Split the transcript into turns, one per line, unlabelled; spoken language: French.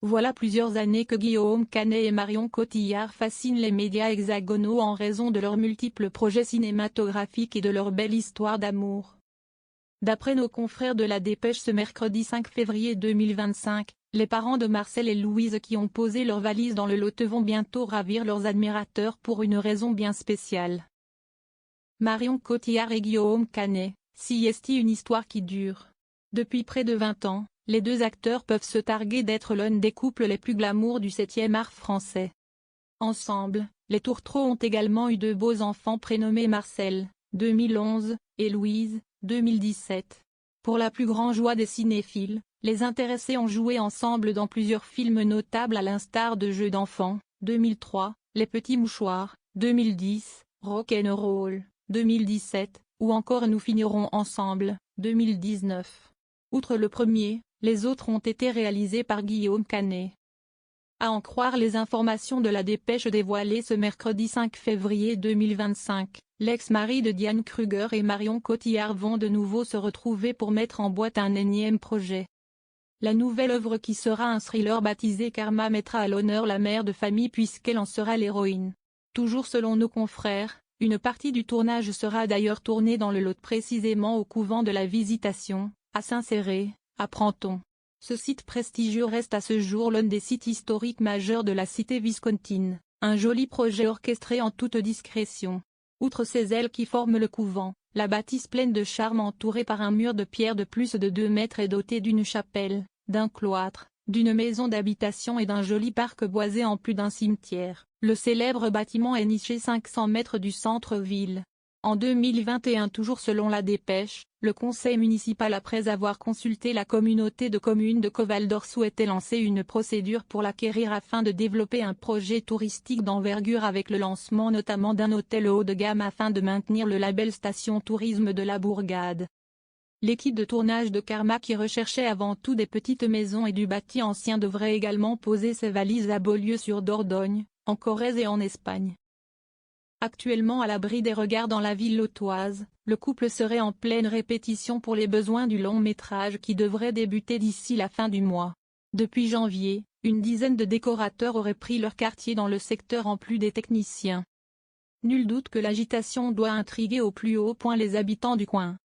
Voilà plusieurs années que Guillaume Canet et Marion Cotillard fascinent les médias hexagonaux en raison de leurs multiples projets cinématographiques et de leur belle histoire d'amour. D'après nos confrères de La Dépêche ce mercredi 5 février 2025, les parents de Marcel et Louise qui ont posé leurs valises dans le Lot vont bientôt ravir leurs admirateurs pour une raison bien spéciale. Marion Cotillard et Guillaume Canet, si est une histoire qui dure. Depuis près de 20 ans, les deux acteurs peuvent se targuer d'être l'un des couples les plus glamour du 7e art français. Ensemble, les Tourtereaux ont également eu deux beaux enfants prénommés Marcel, 2011, et Louise, 2017. Pour la plus grande joie des cinéphiles, les intéressés ont joué ensemble dans plusieurs films notables à l'instar de Jeux d'enfants, 2003, Les Petits Mouchoirs, 2010, Rock'n'Roll, 2017, ou encore Nous finirons ensemble, 2019. Outre le premier, les autres ont été réalisés par Guillaume Canet. À en croire les informations de La Dépêche dévoilées ce mercredi 5 février 2025, l'ex-mari de Diane Kruger et Marion Cotillard vont de nouveau se retrouver pour mettre en boîte un énième projet. La nouvelle œuvre qui sera un thriller baptisé Karma mettra à l'honneur la mère de famille puisqu'elle en sera l'héroïne. Toujours selon nos confrères, une partie du tournage sera d'ailleurs tournée dans le Lot précisément au couvent de la Visitation, à Saint-Céré, apprend-on. Ce site prestigieux reste à ce jour l'un des sites historiques majeurs de la cité viscontine, un joli projet orchestré en toute discrétion. Outre ses ailes qui forment le couvent, la bâtisse pleine de charme entourée par un mur de pierre de plus de 2 mètres est dotée d'une chapelle, d'un cloître, d'une maison d'habitation et d'un joli parc boisé en plus d'un cimetière. Le célèbre bâtiment est niché 500 mètres du centre-ville. En 2021 toujours selon La Dépêche, le conseil municipal après avoir consulté la communauté de communes de Coval-d'Or souhaitait lancer une procédure pour l'acquérir afin de développer un projet touristique d'envergure avec le lancement notamment d'un hôtel haut de gamme afin de maintenir le label Station Tourisme de la Bourgade. L'équipe de tournage de Karma qui recherchait avant tout des petites maisons et du bâti ancien devrait également poser ses valises à Beaulieu-sur-Dordogne, en Corrèze et en Espagne. Actuellement à l'abri des regards dans la ville lotoise, le couple serait en pleine répétition pour les besoins du long-métrage qui devrait débuter d'ici la fin du mois. Depuis janvier, une dizaine de décorateurs auraient pris leur quartier dans le secteur en plus des techniciens. Nul doute que l'agitation doit intriguer au plus haut point les habitants du coin.